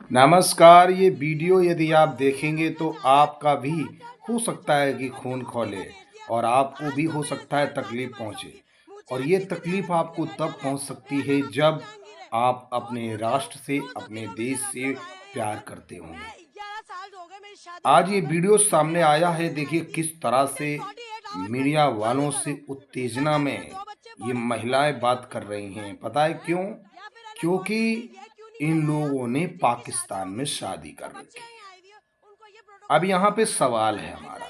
नमस्कार। ये वीडियो यदि आप देखेंगे तो आपका भी हो सकता है कि खून खौले और आपको भी हो सकता है तकलीफ पहुंचे। और ये तकलीफ आपको तब पहुंच सकती है जब आप अपने राष्ट्र से, अपने देश से प्यार करते होंगे। आज ये वीडियो सामने आया है, देखिए किस तरह से मीडिया वालों से उत्तेजना में ये महिलाएं बात कर रही हैं। पता है क्यों? क्योंकि इन लोगों ने पाकिस्तान में शादी कर रखी है। अब यहाँ पे सवाल है हमारा,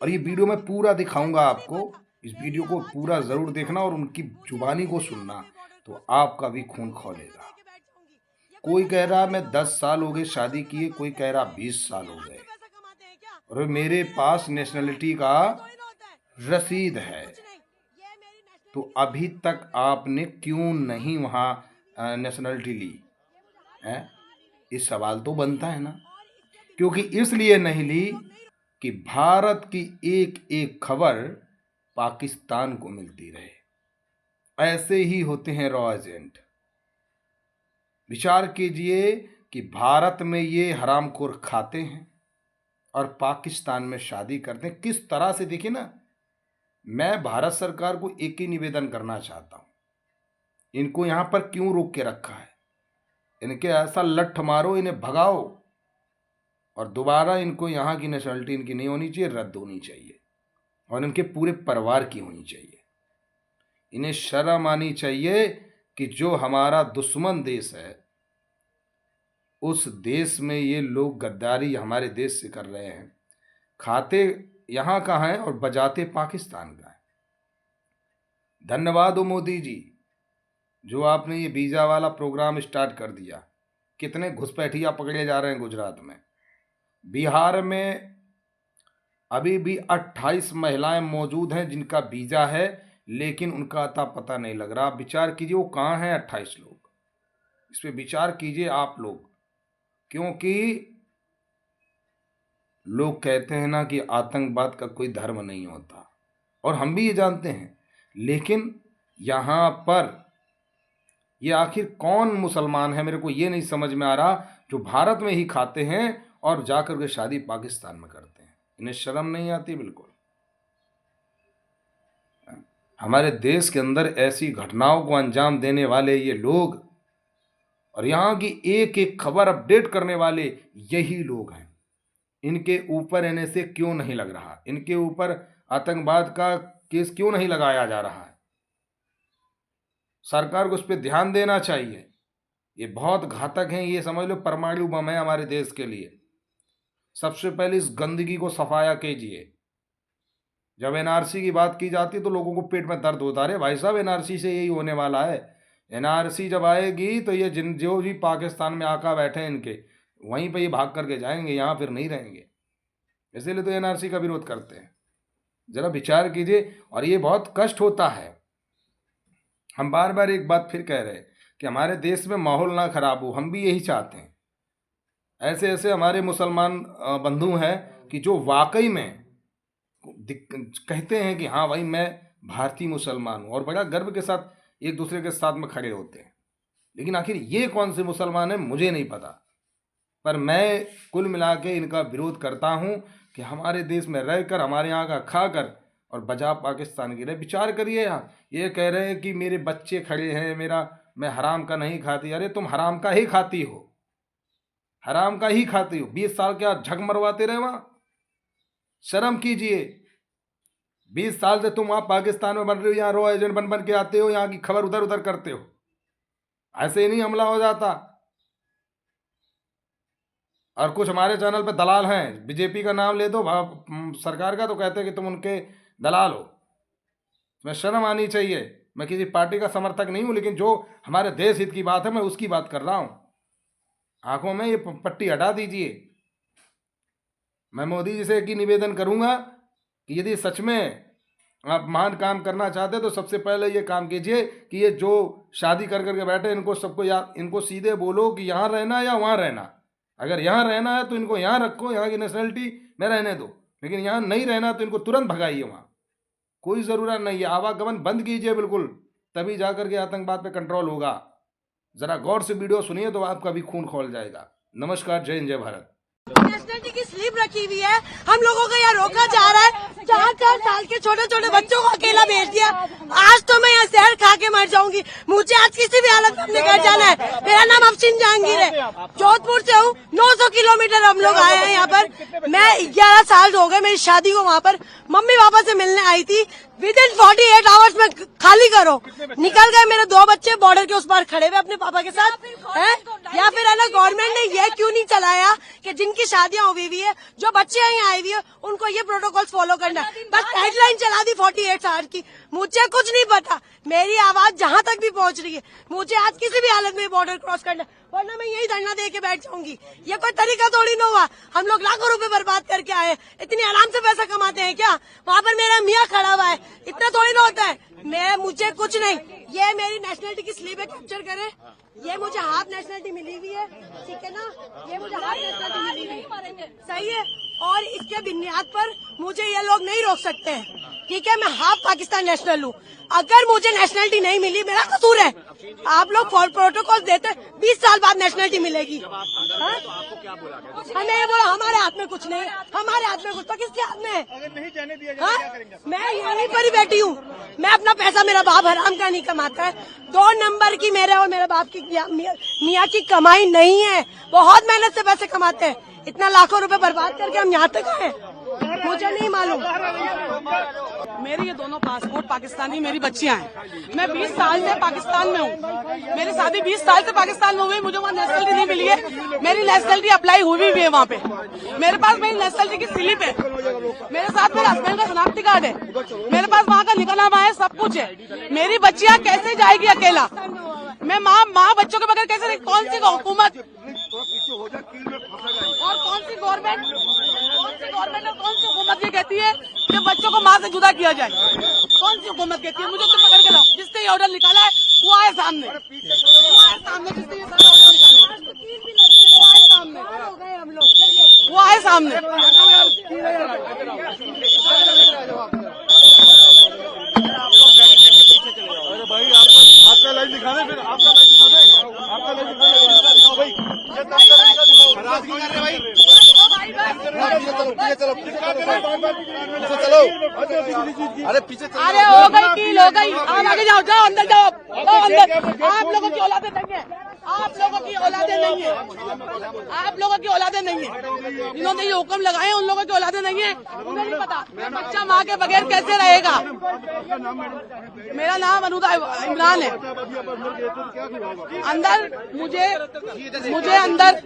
और ये वीडियो मैं पूरा दिखाऊंगा आपको। इस वीडियो को पूरा जरूर देखना और उनकी जुबानी को सुनना, तो आपका भी खून खौलेगा। कोई कह रहा मैं 10 साल हो गए शादी किए, कोई कह रहा 20 साल हो गए, और मेरे पास नेशनलिटी का रसीद है। तो अभी तक आपने क्यों नहीं वहाँ नेशनलिटी ली है? इस सवाल तो बनता है ना। क्योंकि इसलिए नहीं ली कि भारत की एक एक खबर पाकिस्तान को मिलती रहे। ऐसे ही होते हैं रॉ एजेंट। विचार कीजिए कि भारत में ये हरामखोर खाते हैं और पाकिस्तान में शादी करते हैं। किस तरह से, देखिए ना। मैं भारत सरकार को एक ही निवेदन करना चाहता हूं, इनको यहां पर क्यों रोक के रखा है? इनके ऐसा लठ मारो, इन्हें भगाओ, और दोबारा इनको यहाँ की नेशनलिटी इनकी नहीं होनी चाहिए, रद्द होनी चाहिए, और इनके पूरे परिवार की होनी चाहिए। इन्हें शर्म आनी चाहिए कि जो हमारा दुश्मन देश है, उस देश में ये लोग गद्दारी हमारे देश से कर रहे हैं। खाते यहाँ का है और बजाते पाकिस्तान का है। धन्यवाद हो मोदी जी, जो आपने ये वीजा वाला प्रोग्राम स्टार्ट कर दिया। कितने घुसपैठिया पकड़े जा रहे हैं गुजरात में। बिहार में अभी भी 28 महिलाएं मौजूद हैं जिनका वीजा है, लेकिन उनका अता पता नहीं लग रहा। आप विचार कीजिए वो कहाँ हैं 28 लोग। इस पे विचार कीजिए आप लोग। क्योंकि लोग कहते हैं ना कि आतंकवाद का कोई धर्म नहीं होता, और हम भी ये जानते हैं। लेकिन यहाँ पर ये आखिर कौन मुसलमान है, मेरे को ये नहीं समझ में आ रहा, जो भारत में ही खाते हैं और जाकर के शादी पाकिस्तान में करते हैं। इन्हें शर्म नहीं आती बिल्कुल। हमारे देश के अंदर ऐसी घटनाओं को अंजाम देने वाले ये लोग, और यहाँ की एक एक खबर अपडेट करने वाले यही लोग हैं। इनके ऊपर इन्हें से क्यों नहीं लग रहा? इनके ऊपर आतंकवाद का केस क्यों नहीं लगाया जा रहा है? सरकार को उस पर ध्यान देना चाहिए। ये बहुत घातक हैं, ये समझ लो परमाणु बम है हमारे देश के लिए। सबसे पहले इस गंदगी को सफाया कीजिए। जब एनआरसी की बात की जाती है तो लोगों को पेट में दर्द होता है। अरे भाई साहब, एनआरसी से यही होने वाला है। एनआरसी जब आएगी तो ये जो भी पाकिस्तान में आका बैठे हैं इनके, वहीं पे ये भाग करके जाएंगे, यहाँ फिर नहीं रहेंगे। इसीलिए तो एनआरसी का विरोध करते हैं। जरा विचार कीजिए, और ये बहुत कष्ट होता है। हम बार बार एक बात फिर कह रहे हैं कि हमारे देश में माहौल ना खराब हो, हम भी यही चाहते हैं। ऐसे ऐसे हमारे मुसलमान बंधु हैं कि जो वाकई में कहते हैं कि हाँ भाई मैं भारतीय मुसलमान हूँ, और बड़ा गर्व के साथ एक दूसरे के साथ में खड़े होते हैं। लेकिन आखिर ये कौन से मुसलमान हैं मुझे नहीं पता, पर मैं कुल मिला के इनका विरोध करता हूँ कि हमारे देश में रहकर, हमारे यहाँ का खाकर और बजा पाकिस्तान की रहे। विचार करिए यार, ये कह रहे हैं कि मेरे बच्चे खड़े हैं, मैं हराम का नहीं खाती। अरे तुम हराम का ही खाती हो, हराम का ही खाती हो। 20 साल क्या झक मरवाते रहे वहां? शर्म कीजिए। 20 साल से तुम वहां पाकिस्तान में बन रहे हो, यहाँ रॉ एजेंट बन बन के आते हो, यहाँ की खबर उधर उधर करते हो। ऐसे ही नहीं हमला हो जाता। और कुछ हमारे चैनल पे दलाल हैं, बीजेपी का नाम ले दो सरकार का, तो कहते हैं कि तुम उनके दलाल हो। तुम्हें शर्म आनी चाहिए। मैं किसी पार्टी का समर्थक नहीं हूं, लेकिन जो हमारे देश हित की बात है मैं उसकी बात कर रहा हूं। आंखों में ये पट्टी हटा दीजिए। मैं मोदी जी से एक ही निवेदन करूंगा कि यदि सच में आप महान काम करना चाहते हैं तो सबसे पहले ये काम कीजिए कि ये जो शादी कर करके बैठे इनको सबको इनको सीधे बोलो कि यहाँ रहना है या वहाँ रहना। अगर यहाँ रहना है तो इनको यहाँ रखो, यहाँ की नेशनलिटी में रहने दो। लेकिन यहाँ नहीं रहना तो इनको तुरंत भगाइए। वहाँ कोई ज़रूरत नहीं है। आवागमन बंद कीजिए बिल्कुल, तभी जाकर के आतंकवाद पे कंट्रोल होगा। ज़रा गौर से वीडियो सुनिए तो आपका भी खून खौल जाएगा। नमस्कार, जय हिंद, जय भारत। नेशनलिटी की स्लीप रखी हुई है, हम लोगों को यहाँ रोका जा रहा है। 4-4 साल के छोटे छोटे बच्चों को अकेला भेज दिया। आज तो मैं यहाँ जहर खा के मर जाऊंगी। मुझे आज किसी भी हालत में अपने घर जाना है। मेरा नाम अफशीन जहांगीर है, जोधपुर से हूँ। 900 किलोमीटर हम लोग आए हैं यहाँ पर। मैं 11 साल हो गए मेरी शादी को वहाँ पर मम्मी पापा से मिलने आई थी। विदिन 48 आवर्स में खाली करो, निकल गए मेरे 2 बच्चे बॉर्डर के उस पार खड़े हुए अपने पापा के साथ हैं। या फिर है ना, गवर्नमेंट ने ये क्यों नहीं चलाया कि जिनकी शादियां हुई हुई है, जो बच्चे यहाँ आए हुए हैं, उनको ये प्रोटोकॉल फॉलो करना है। बस गाइडलाइन चला दी 48 आवर्स की। मुझे कुछ नहीं पता, मेरी आवाज जहाँ तक भी पहुँच रही है। मुझे आज किसी भी हालत में बॉर्डर क्रॉस करना है, वरना मैं यही धरना दे के बैठ जाऊंगी। ये कोई तरीका थोड़ी ना हुआ। हम लोग लाखों रुपए बर्बाद करके आए, इतनी आराम से पैसा कमाते हैं क्या? वहाँ पर मेरा मियाँ खड़ा हुआ है, इतना थोड़ी ना होता है। मुझे कुछ नहीं, ये मेरी नेशनलिटी की स्लीप है, कैप्चर करे। ये मुझे हाफ नेशनलिटी मिली हुई है, ठीक है ना? ये मुझे हाफ नेशनलिटी मिली हुई है, सही है। और इसके बुनियाद पर मुझे ये लोग नहीं रोक सकते हैं, ठीक है? मैं हाफ पाकिस्तान नेशनल हूँ। अगर मुझे नेशनलिटी नहीं मिली, मेरा कसूर है। आप लोग प्रोटोकॉल देते, 20 साल बाद नेशनलिटी मिलेगी। हमें ये बोला हमारे हाथ में कुछ नहीं, हमारे हाथ में कुछ तो किसके हाथ में है? नहीं जाने दिया जाए क्या करेंगे? मैं यहीं पर ही बैठी हूँ। मैं अपना पैसा, मेरा बाप हराम का नहीं कमाता है। 2 नंबर की मेरे और मेरे बाप की मियाँ की कमाई नहीं है। बहुत मेहनत से पैसे कमाते हैं। इतना लाखों रुपए बर्बाद करके हम यहाँ तक आए, मुझे नहीं मालूम। मेरे ये दोनों पासपोर्ट पाकिस्तानी मेरी बच्चियां हैं। मैं 20 साल से पाकिस्तान में हूँ। मेरी शादी 20 साल से पाकिस्तान में हुई। मुझे वहाँ नेशनलिटी नहीं मिली है। मेरी नेशनलिटी अप्लाई हुई भी है वहाँ पे। मेरे पास मेरी नेशनलिटी की स्लिप है, मेरे साथ मेरे हस्बैंड का शनाख्ती कार्ड है, मेरे पास वहाँ का निकाहनामा है, सब कुछ है। मेरी बच्चियां कैसे जाएगी अकेला? मैं माँ बच्चों के बगैर कैसे? कौन सी हुकूमत और कौन सी गवर्नमेंट और कौन सी हुकूमत ये कहती है कि बच्चों को माँ से जुदा किया जाए? कौन सी हुकूमत कहती है? मुझे तो पकड़ के लाओ। जिसने ये ऑर्डर निकाला है वो आए सामने, जिसने ये सारा ऑर्डर निकाला वो आए सामने, वो आए सामने। अरे भाई, आपका लाइव दिखा दे, फिर आपका लाइव दिखा दे, आपका लाइव दिखा दिखाओ भाई। ये चलो, अरे पीछे अरे हो गई कील हो गई। आप आगे जाओ, जाओ अंदर जाओ, अंदर। आप लोगों की औलादे नहीं है, आप लोगों की औलादे नहीं है, आप लोगों की औलादे नहीं है। जिन्होंने ये हुक्म लगाए उन लोगों की औलादे नहीं है। उन्हें नहीं पता बच्चा माँ के बगैर कैसे रहेगा। मेरा नाम अनुदा इमरान है। अंदर मुझे अंदर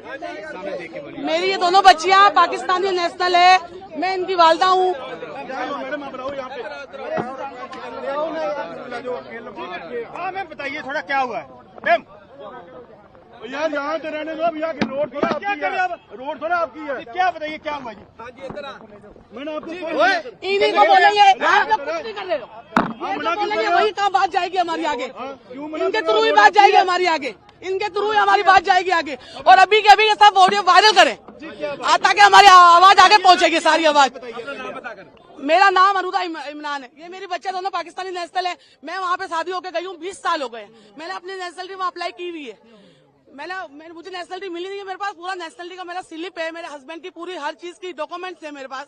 मेरी ये दोनों बच्चियां पाकिस्तानी नेशनल है। मैं इनकी वालदा हूँ। मैम बताइए थोड़ा क्या हुआ है मैम? यार यहाँ तो रहने दो, अब यहाँ की रोड थोड़ा आपकी है, रोड थोड़ा आपकी है। क्या बताइए क्या हुआ जी? मैंने आपको इन्हीं को बोलेंगे, आप लोग कुछ नहीं कर रहे हो। ये तो बोलेंगे वही कहाँ बात जाएगी हमारी आगे। इनके थ्रू ही बात जाएगी हमारी आगे, इनके थ्रू ही हमारी बात जाएगी आगे। और अभी के अभी ये सब ऑडियो वायरल करें ताकि हमारी आवाज आगे पहुंचेगी, सारी आवाज। मेरा नाम अनुदा इमरान है। ये मेरी बच्चे दोनों पाकिस्तानी नेशनल है। मैं वहाँ पे शादी होकर गई हूँ, 20 साल हो गए। मैंने अपनी नेशनलिटी वहाँ अप्लाई की हुई है। मुझे नेशनलिटी मिली नहीं है। मेरे पास पूरा नेशनलिटी का मेरा स्लिप है, मेरे हस्बैंड की पूरी हर चीज की डॉक्यूमेंट्स है मेरे पास,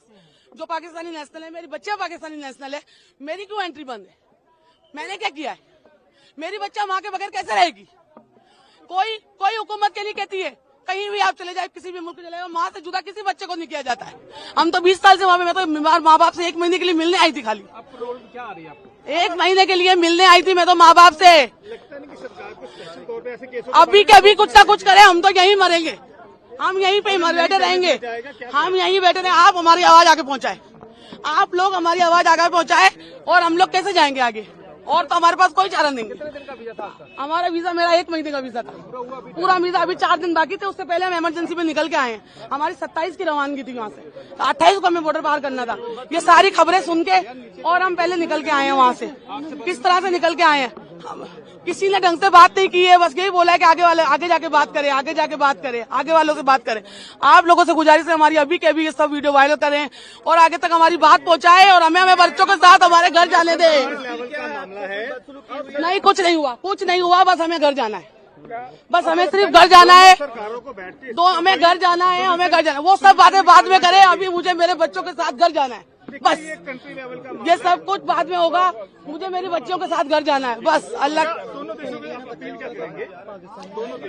जो पाकिस्तानी नेशनल है। मेरी बच्चे पाकिस्तानी नेशनल है। मेरी क्यों एंट्री बंद है? मैंने क्या किया है? मेरी बच्चा माँ के बगैर कैसे रहेगी? कोई हुकूमत के लिए कहती है कहीं भी आप चले जाए, किसी भी मुल्क चले जाए, माँ से जुदा किसी बच्चे को नहीं किया जाता है। हम तो 20 साल से वहाँ पे, मैं तो बीमार माँ बाप से 1 महीने के लिए मिलने आई थी। खाली आपको रोल क्या आ रही है? आपको 1 महीने के लिए मिलने आई थी मैं तो माँ बाप से। अभी के अभी कुछ ना कुछ करे, हम तो यहीं मरेंगे, हम यहीं पे बैठे रहेंगे, हम यहीं बैठे रहे। आप हमारी आवाज आगे पहुँचाए, आप लोग हमारी आवाज आगे पहुँचाए, और हम लोग कैसे जाएंगे आगे? और तो हमारे पास कोई चारा नहीं है। हमारा वीजा, मेरा 1 महीने का वीजा था, पूरा वीजा। अभी 4 दिन बाकी थे, उससे पहले हम इमरजेंसी में निकल के आए हैं। हमारी 27 की रवानगी थी वहाँ से, 28 को हमें बॉर्डर पार करना था। ये सारी खबरें सुन के और हम पहले निकल के आए हैं वहाँ से। किस तरह से निकल के आए हैं? किसी ने ढंग से बात नहीं की है, बस यही बोला है कि आगे जाके बात करें, आगे जाके बात करें, आगे वालों से बात करें। आप लोगों से गुजारिश है हमारी, अभी के अभी ये सब वीडियो वायरल करें और आगे तक हमारी बात पहुंचाएं, और हमें बच्चों के साथ हमारे घर जाने दें। नहीं, कुछ नहीं हुआ, बस हमें घर जाना है। बस हमें सिर्फ घर जाना है, सरकारों को बैठ के हमें घर जाना है, हमें घर जाना है। वो सब बातें बाद में करें, अभी मुझे मेरे बच्चों के साथ घर जाना है बस। कंट्री लेवल का ये सब कुछ बाद में होगा, मुझे मेरे बच्चों के साथ घर जाना है बस। अल्लाह दोनों देशों के आप अपील क्या करेंगे?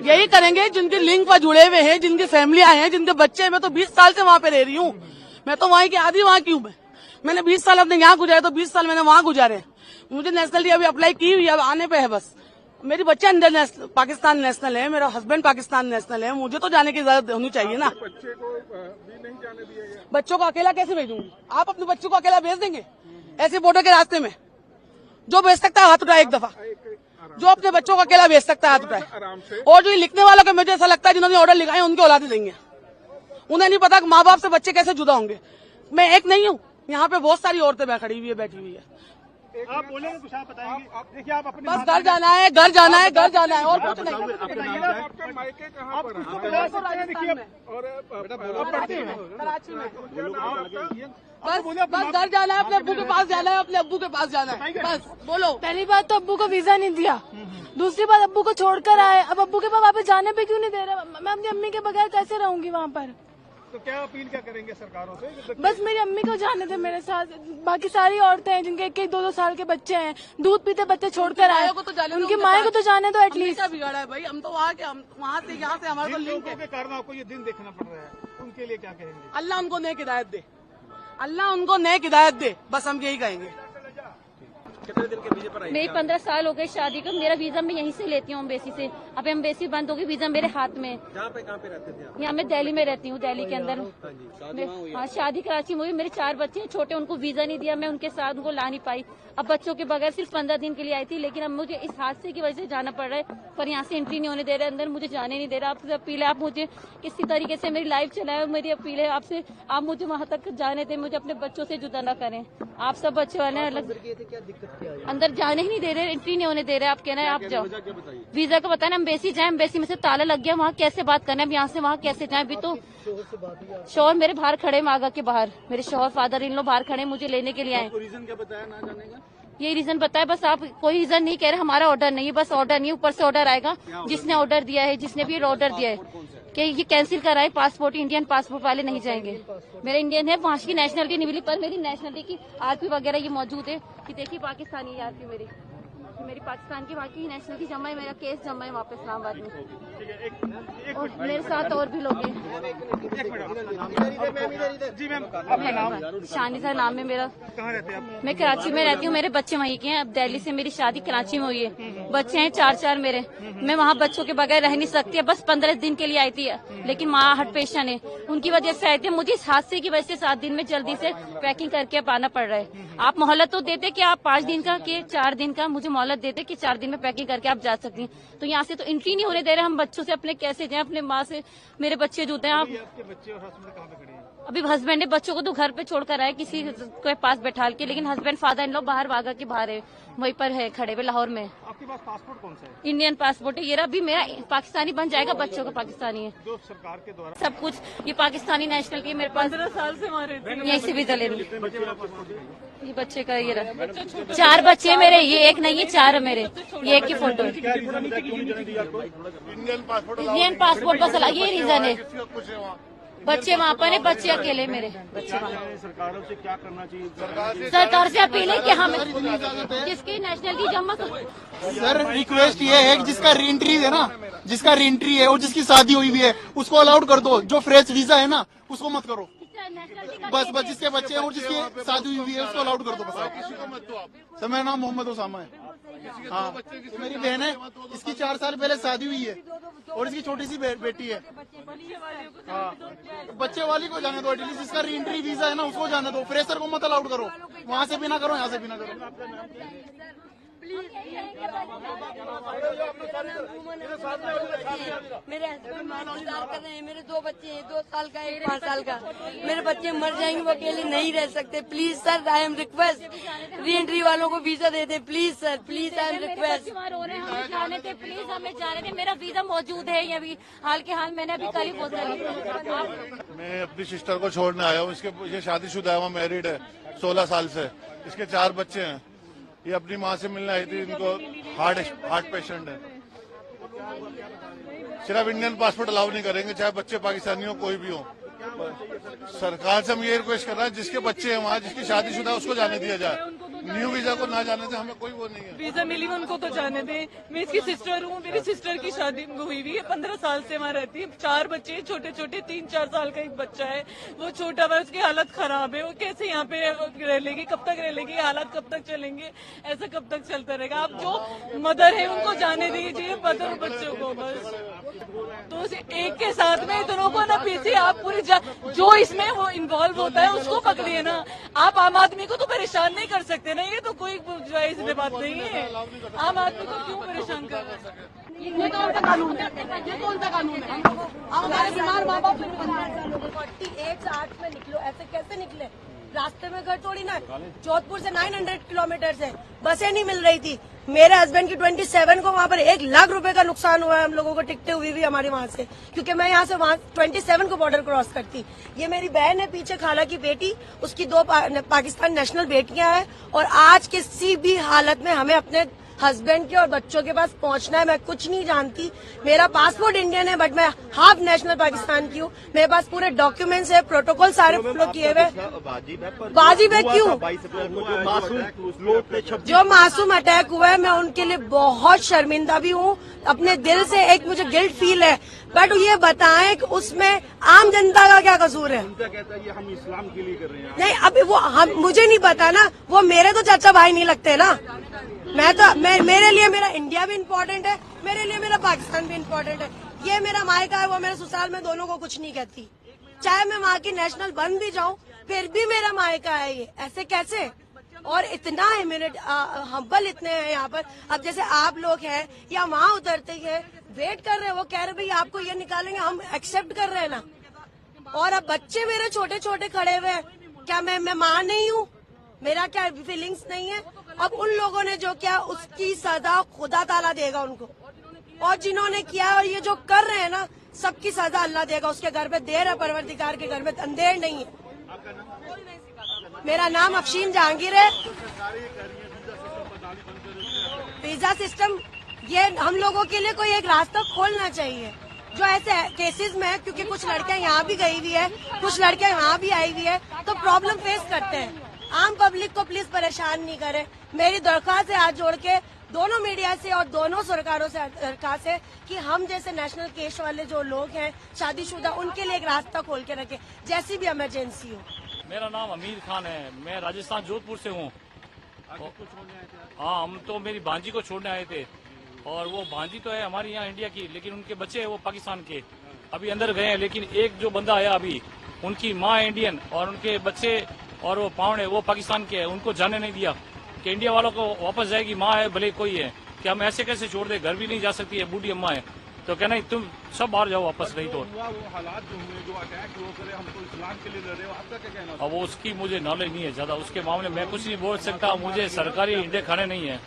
यही करेंगे जिनके लिंक पर जुड़े हुए हैं, जिनकी फैमिलियां हैं, जिनके बच्चे हैं। मैं तो 20 साल से वहाँ पे रह रही हूँ, मैं तो वहीं की आधी वहाँ की हूँ। मैंने 20 साल अपने यहाँ गुजारे, तो 20 साल मैंने वहाँ गुजारे। मुझे नेशनलिटी अभी अप्लाई की हुई है, अब आने पे है बस। मेरी बच्चे इंटरनेशनल पाकिस्तान नेशनल है, मेरा हस्बैंड पाकिस्तान नेशनल है, मुझे तो जाने की इजाजत होनी चाहिए ना। बच्चे को भी नहीं जाने दिया गया। बच्चों को अकेला कैसे भेजूंगी? आप अपने बच्चों को अकेला भेज देंगे ऐसे बॉर्डर के रास्ते में? जो भेज सकता है हाथ उठाए एक दफा, जो अपने बच्चों को अकेला भेज सकता है हाथ उठाए। और जो ये लिखने वालों को मुझे ऐसा लगता है जिन्होंने ऑर्डर लिखाए उनके औलाद ही देंगे। उन्हें नहीं पता कि माँ बाप से बच्चे कैसे जुदा होंगे। मैं एक नहीं हूँ, यहाँ पे बहुत सारी औरतें खड़ी हुई है, बैठी हुई है। आप बोलेंगे कुछ, आप बताएंगे। देखिए आप अपने बस घर जाना है, घर जाना है, घर जाना है और कुछ नहीं। आपका मायके कहाँ पर है? राजस्थान में, और कराची में। बस घर जाना है, अपने अब्बू के पास जाना है, अपने अब्बू के पास जाना है बस। बोलो। पहली बात तो अब्बू को वीजा नहीं दिया, दूसरी बात अब्बू को छोड़कर आए, अब अब्बू के पास वापस जाने पे क्यों नहीं दे रहे? मैं अपनी अम्मी के बगैर कैसे रहूंगी वहाँ पर? तो क्या अपील क्या करेंगे सरकारों से? बस मेरी अम्मी को जाने दे मेरे साथ। बाकी सारी औरतें हैं जिनके 1-2 साल के बच्चे हैं, दूध पीते बच्चे छोड़कर आए, को तो जाने दो, उनकी उनके माए को साथ। तो जाने दो एटलीस्ट। क्या बिगाड़ा है भाई? हम तो वहाँ के, हम वहाँ से यहाँ से हमारा तो लिंक है। के कारण आपको ये दिन देखना पड़ रहा है, उनके लिए क्या कहेंगे? अल्लाह उनको नेक हिदायत दे, अल्लाह उनको नेक हिदायत दे, बस हम यही कहेंगे। मेरी 15 साल हो गए शादी को, मेरा वीजा मैं यहीं से लेती हूँ एम्बेसी से। अब एम्बेसी बंद होगी, वीजा मेरे हाथ में। कहाँ पे रहते थे आप? यहाँ मैं दिल्ली में रहती हूँ, दिल्ली के अंदर। हाँ, शादी कराची में हुई। मेरे 4 बच्चे हैं छोटे, उनको वीजा नहीं दिया, मैं उनके साथ उनको ला नहीं पाई। अब बच्चों के बगैर सिर्फ 15 दिन के लिए आई थी, लेकिन अब मुझे इस हादसे की वजह से जाना पड़ रहा है। पर यहाँ से एंट्री नहीं होने दे रहा, अंदर मुझे जाने नहीं दे रहा। आपसे अपील है, आप मुझे किसी तरीके से मेरी लाइफ चलाए। मेरी अपील है आपसे, आप मुझे वहाँ तक जाने दें, मुझे अपने बच्चों से जुदा ना करें। आप सब बच्चे वाले हैं, अलग अंदर जाने ही नहीं दे रहे, एंट्री नहीं होने दे रहे। आप कहना है आप जाओ, वीजा का बताना। एम्बेसी जाए, एम्बेसी में से ताला लग गया, वहाँ कैसे बात करना है? अब यहाँ से वहाँ कैसे जाए? अभी तो शोहर मेरे बाहर खड़े, मागा के बाहर मेरे शोहर फादर इन लोग बाहर खड़े, मुझे लेने के लिए आए। रीजन क्या बताया ना जाने का? यही रीजन बताया, बस आप कोई रीजन नहीं कह रहे। हमारा ऑर्डर नहीं है, बस ऑर्डर नहीं, ऊपर से ऑर्डर आएगा। जिसने ऑर्डर दिया है, जिसने भी ऑर्डर दिया है कि ये कैंसिल कराए, पासपोर्ट इंडियन पासपोर्ट वाले नहीं जाएंगे। मेरा इंडियन है, वहाँ की नेशनलिटी नहीं मिली, पर मेरी नेशनलिटी की आरपी वगैरह ये मौजूद है कि देखिए पाकिस्तानी है आरपी मेरी पाकिस्तान की, वहाँ की नेशनलिटी जमा है, मेरा केस जमा है वहाँ पे इस्लामाबाद में। और मेरे साथ और भी लोग हैं। जी मैम, आपका नाम? शानिसा नाम है मेरा। कहाँ रहते हैं आप? मैं कराची में रहती हूँ, मेरे बच्चे वहीं के हैं। अब दिल्ली से मेरी शादी कराची में हुई है, बच्चे हैं 4 मेरे। मैं वहाँ बच्चों के बगैर रह नहीं सकती। बस 15 दिन के लिए आई थी, लेकिन माँ हार्ट पेशेंट है, उनकी वजह से आई थी। मुझे इस हादसे की वजह से 7 दिन में जल्दी से पैकिंग करके अब आना पड़ रहा है। आप मोहलत तो देते कि आप 5 दिन का कि 4 दिन का, मुझे मोहलत देते कि 4 दिन में पैकिंग करके आप जा सकती हैं। तो यहाँ से तो एंट्री नहीं होने दे रहे। हम बच्चों से अपने कैसे जाएं? अपने माँ से मेरे बच्चे जुड़ते हैं। आप आपके बच्चे और हस्बैंड कहाँ पे खड़े हैं? अभी हस्बैंड है, बच्चों को तो घर पे छोड़कर आए किसी के पास बैठा के, लेकिन हस्बैंड फादर इन लोग बाहर वागा के बाहर है, वहीं पर है खड़े हुए लाहौर में। आपके पास पासपोर्ट कौन सा है? इंडियन पासपोर्ट है, ये भी मेरा पाकिस्तानी बन जाएगा, बच्चों का पाकिस्तानी है। जो सरकार के द्वारा सब कुछ ये पाकिस्तानी नेशनल की मेरे पास 15 साल से हमारे यहीं से वीजा ले लूं। ये बच्चे का ये रहा, 4 बच्चे हैं मेरे, ये एक नहीं है 4 है मेरे, ये एक ही फोटो है। इंडियन पासपोर्ट बस ये रीजन है, बच्चे वहाँ पर है, बच्चे अकेले मेरे बच्चे वहाँ। सरकारों से क्या करना चाहिए? सरकार से अपील है कि हमें जिसकी नेशनलिटी जमा सर रिक्वेस्ट ये है कि जिसका रीएंट्री है ना, जिसका रीएंट्री है और जिसकी शादी हुई हुई है उसको अलाउड कर दो। जो फ्रेश वीजा है ना उसको मत करो। बस जिसके बच्चे हैं और जिसकी शादी हुई है उसको अलाउड कर दो। बस सर मेरा नाम मोहम्मद उसामा है। हाँ मेरी बहन है, इसकी 4 साल पहले शादी हुई है और इसकी छोटी सी बेटी है। हाँ बच्चे वाली को जाने दो, एटलीस्ट जिसका रीएंट्री वीजा है ना उसको जाने दो। फ्रेशर को मत अलाउड करो, वहाँ से भी ना करो, यहाँ से भी ना करो। मेरे हस्बैंड इंतजार कर रहे हैं, मेरे 2 बच्चे हैं, 2 साल का, 1 5 साल का। मेरे बच्चे मर जाएंगे, वो अकेले नहीं रह सकते। Please sir, I am request, re entry वालों को वीजा दे दें please sir, please I am request. हमें जाने थे, प्लीज हमें जाने थे। मेरा वीजा मौजूद है, ये अभी हाल के हाल मैंने अभी कल ही पोस्ट करी। मैं अपनी सिस्टर को छोड़ने आया हूँ। ये शादीशुदा है, वो मैरिड है 16 साल से। इसके 4 बच्चे हैं। ये अपनी माँ से मिलने आई थी, इनको हार्ट पेशेंट है। सिर्फ इंडियन पासपोर्ट अलाउ नहीं करेंगे, चाहे बच्चे पाकिस्तानी हो कोई भी हो। सरकार से हम ये रिक्वेस्ट कर रहे हैं, जिसके बच्चे हैं वहाँ, जिसकी शादीशुदा है, उसको जाने दिया जाए। न्यू वीजा को ना जाने दें, हमें कोई वो नहीं है। वीजा मिली हुई उनको तो जाने दें। मैं इसकी सिस्टर हूँ, मेरी सिस्टर की शादी हुई हुई है, 15 साल से वहाँ रहती है, 4 बच्चे छोटे छोटे, 3-4 साल का एक बच्चा है, वो छोटा है, उसकी हालत खराब है। वो कैसे यहाँ पे रह लेगी, कब तक रह लेगी, हालात कब तक चलेंगे, ऐसा कब तक चलता रहेगा। आप जो मदर है उनको जाने दीजिए, मदर बच्चों को बस। तो एक के साथ में दोनों को ना पीछे आप पूरी जो इसमें वो इन्वॉल्व होता है उसको पकड़िए ना। आप आम आदमी को तो परेशान नहीं कर सकते ना, ये तो कोई जायज बात नहीं है। आम आदमी को क्यों परेशान कर रहे हैं? ये कौन सा कानून है? ये कौन सा कानून है? आप हमारे बीमार माँ बाप 48 से 8 में निकलो, ऐसे कैसे निकले? रास्ते में घर थोड़ी ना, जोधपुर से 900 किलोमीटर से बसें नहीं मिल रही थी। मेरे हस्बैंड की 27 को वहाँ पर 1 लाख रुपए का नुकसान हुआ है हम लोगों को, टिकटें हुई भी हमारे वहाँ से, क्योंकि मैं यहाँ से वहाँ 27 को बॉर्डर क्रॉस करती। ये मेरी बहन है पीछे, खाला की बेटी, उसकी 2 पाकिस्तान नेशनल बेटियां हैं। और आज किसी भी हालत में हमें अपने हस्बैंड के और बच्चों के पास पहुंचना है। मैं कुछ नहीं जानती, मेरा पासपोर्ट इंडियन है बट मैं हाफ नेशनल पाकिस्तान की हूँ। मेरे पास पूरे डॉक्यूमेंट्स है, प्रोटोकॉल सारे फॉलो किए हुए। बाजी में क्यों? जो मासूम अटैक हुआ है मैं उनके लिए बहुत शर्मिंदा भी हूँ, अपने दिल से एक मुझे गिल्ट फील है। बट ये बताएं कि उसमें आम जनता का क्या कसूर है? कहता है ये हम इस्लाम के लिए कर रहे हैं। नहीं, अभी वो मुझे नहीं पता ना, वो मेरे तो चाचा भाई नहीं लगते ना। मेरे लिए मेरा इंडिया भी इम्पोर्टेंट है, मेरे लिए मेरा पाकिस्तान भी इम्पोर्टेंट है। ये मेरा मायका है, वो मेरे ससुराल में, दोनों को कुछ नहीं कहती। चाहे मैं वहाँ की नेशनल बन भी जाऊँ फिर भी मेरा मायका है ये। ऐसे कैसे? और इतना है मेरे हम्बल इतने हैं यहाँ पर। अब जैसे आप लोग हैं या वहाँ उतरते हैं, वेट कर रहे हैं, वो कह रहे भाई आपको ये निकालेंगे, हम एक्सेप्ट कर रहे हैं ना। और अब बच्चे मेरे छोटे छोटे खड़े हुए हैं, क्या मैं माँ नहीं हूँ? मेरा क्या फीलिंग्स नहीं है? अब उन लोगों ने जो किया उसकी सजा खुदा ताला देगा उनको, और जिन्होंने किया और ये जो कर रहे हैं ना, सबकी सजा अल्लाह देगा। उसके घर में देर है, परवरदिगार के घर में अंधेर नहीं है। मेरा नाम अफशीन जहांगीर है। वीजा सिस्टम ये हम लोगों के लिए कोई एक रास्ता खोलना चाहिए, जो ऐसे केसेस में है, क्योंकि कुछ लड़कियां यहाँ भी गई हुई है, कुछ लड़कियां यहाँ भी आई हुई है, तो प्रॉब्लम फेस करते हैं। आम पब्लिक को प्लीज परेशान नहीं करें। मेरी दरख्वास्त है हाथ जोड़ के दोनों मीडिया से और दोनों सरकारों से दरख्वास्त है कि हम जैसे नेशनल केस वाले जो लोग हैं शादीशुदा, उनके लिए एक रास्ता खोल के रखें, जैसी भी इमरजेंसी हो। मेरा नाम अमीर खान है, मैं राजस्थान जोधपुर से हूँ। हाँ, हम तो मेरी भांजी को छोड़ने आए थे, और वो भांजी तो है हमारी यहाँ इंडिया की, लेकिन उनके बच्चे हैं वो पाकिस्तान के। अभी अंदर गए हैं, लेकिन एक जो बंदा आया अभी, उनकी माँ इंडियन और उनके बच्चे और वो पावड़े वो पाकिस्तान के हैं, उनको जाने नहीं दिया कि इंडिया वालों को वापस जाएगी, माँ है भले कोई है, कि हम ऐसे कैसे छोड़ दे, घर भी नहीं जा सकती है, बूढ़ी अम्मा है, तो कहना नहीं तुम सब बाहर जाओ वापस, नहीं तो हालात जो हुए, जो अटैक वो करे, हम तो इस्लाम के लिए लड़ रहे हो, आपका क्या कहना है? अब वो उसकी मुझे नॉलेज नहीं है ज्यादा, उसके मामले में मैं कुछ नहीं बोल सकता। मुझे सरकारी इंडे खाने नहीं है,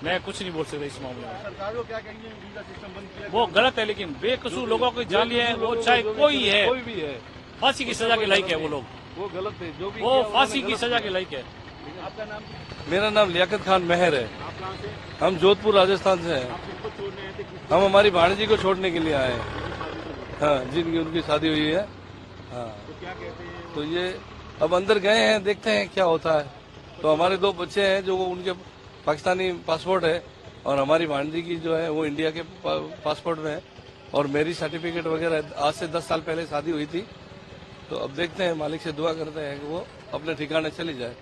मैं कुछ नहीं बोल सकता इस मामले में। सरकार को क्या कहेंगे? वीजा सिस्टम बंद किया, वो गलत है, लेकिन बेकसूर लोगों को जान लिया है, वो चाहे कोई है, कोई भी है, फांसी की सजा के लायक है वो लोग, वो गलत है, जो भी वो फांसी की सजा के लायक है। आपका नाम? मेरा नाम लियाकत खान मेहर है। आप कहाँ से? हम जोधपुर राजस्थान से हैं। आप किसको छोड़ने आए थे? हम हमारी भाणजी को छोड़ने के लिए आए हैं। हाँ, जिनकी उनकी शादी हुई है। हाँ, तो क्या कहते हैं? तो ये अब अंदर गए हैं, देखते हैं क्या होता है। तो हमारे 2 बच्चे हैं जो उनके पाकिस्तानी पासपोर्ट है, और हमारी भाणजी की जो है वो इंडिया के पासपोर्ट में है, और मेरी सर्टिफिकेट वगैरह आज से 10 साल पहले शादी हुई थी। तो अब देखते हैं, मालिक से दुआ करते हैं कि वो अपने ठिकाने चली जाए।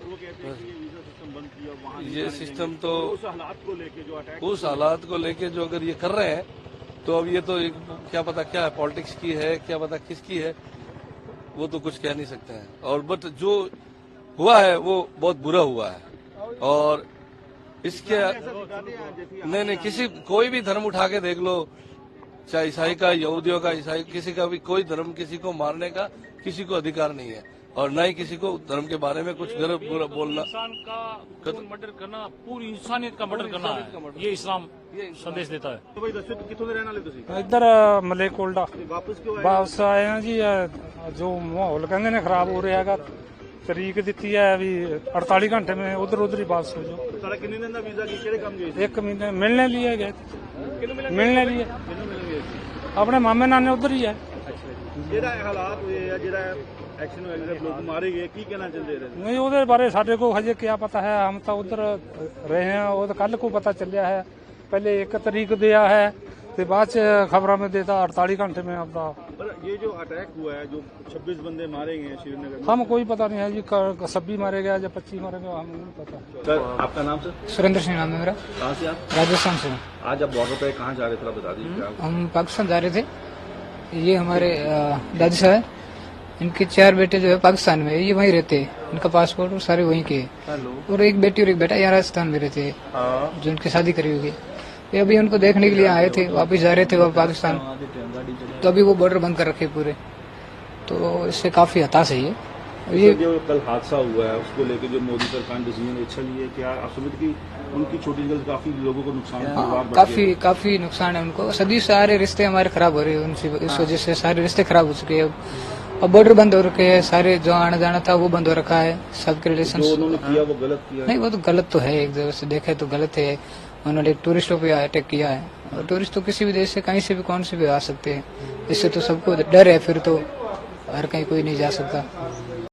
वो कहते हैं कि ये वीजा सिस्टम बंद किया, वहाँ ये सिस्टम तो उस हालात को लेके जो अटैक, उस हालात को लेके जो अगर ये कर रहे हैं, तो अब ये तो क्या पता क्या है, पॉलिटिक्स की है, क्या पता किसकी है, वो तो कुछ कह नहीं सकते हैं। और बट जो हुआ है वो बहुत बुरा हुआ है, और इसके नहीं किसी कोई भी धर्म उठा के देख लो, चाहे ईसाई का, यहूदियों का, ईसाई किसी का भी, कोई धर्म किसी को मारने का किसी को अधिकार नहीं है, और न ही किसी को धर्म के बारे में कुछ गलत बुरा बोलना। इंसान का मर्डर करना, पूरी इंसानियत का मर्डर करना है, ये इस्लाम संदेश देता है। तो भाई दस्यो कितों दे रहने वाले तुसी? इधर मलेकोल्डा वापस क्यों आए? वापस आए हैं जी। जो माहौल कहते ने खराब हो रहा है, तरीक दी है भी 48 घंटे में उधर ही वापस हो जाओ। सारा किन्ने दिन दा वीजा की केड़े काम गए? 1 महीने मिलने लिए गए थे। मिलने लिए अपने मामे नाने उधर ही है। ਜਿਹੜਾ ਹਾਲਾਤ ਹੋਏ ਆ ਜਿਹੜਾ ਐਕਸ਼ਨ ਹੋਇਆ ਜਿਹੜੇ ਲੋਕ ਮਾਰੇ ਗਏ ਕੀ ਕਹਿਣਾ ਚਾਹੁੰਦੇ ਰਹੇ? नहीं ਉਹਦੇ ਬਾਰੇ ਸਾਡੇ को हजे क्या पता है, हम तो उधर रहे हैं। वो तो कल को पता चलिया है, पहले 1 तारीख दिया है तो बाद च खबरों में देता 48 घंटे में अपना। पर ये जो अटैक हुआ है जो 26 बंदे मारे गए हैं श्रीनगर में, हम कोई पता नहीं है जी 26 मारे गया या 25 मारे गया, हमें नहीं पता। सर आपका नाम सर? सुरेंद्र सिंह नाम है मेरा। कहाँ से आप? राजस्थान से। आज आप बॉर्डर पे कहाँ जा रहे थे थोड़ा बता दीजिए। हम पाकिस्तान जा रहे थे। ये हमारे दादी साहब है, इनके 4 बेटे जो है पाकिस्तान में, ये वहीं रहते हैं, इनका पासपोर्ट और सारे वहीं के, और एक बेटी और एक बेटा यहाँ राजस्थान में रहते हैं जो उनकी शादी करी हुई है। ये अभी उनको देखने के लिए आए थे, वापस जा रहे थे वो पाकिस्तान, तो अभी वो बॉर्डर बंद कर रखे पूरे, तो इससे काफी हताश है ये। ये जो कल हादसा हुआ है उसको लेकर जो मोदी सरकार ने डिसीजन अच्छा लिया, क्या आप समझते कि उनकी छोटी जगह काफी लोगों को नुकसान हुआ? काफी नुकसान है उनको। सदी सारे रिश्ते हमारे खराब हो रहे हैं उनसे, इस वजह से सारे रिश्ते खराब हो चुके हैं। अब बॉर्डर बंद हो रखे हैं, सारे जो आना जाना था वो बंद हो रखा है, सबके रिलेशन। जो उन्होंने किया वो गलत किया? नहीं, वो तो गलत तो है, एक जगह से देखे तो गलत है। उन्होंने एक टूरिस्टों पे अटैक किया है, और टूरिस्ट तो किसी भी देश से कहीं से भी कौन से भी आ सकते हैं, इससे तो सबको डर है, फिर तो हर कहीं कोई नहीं जा सकता।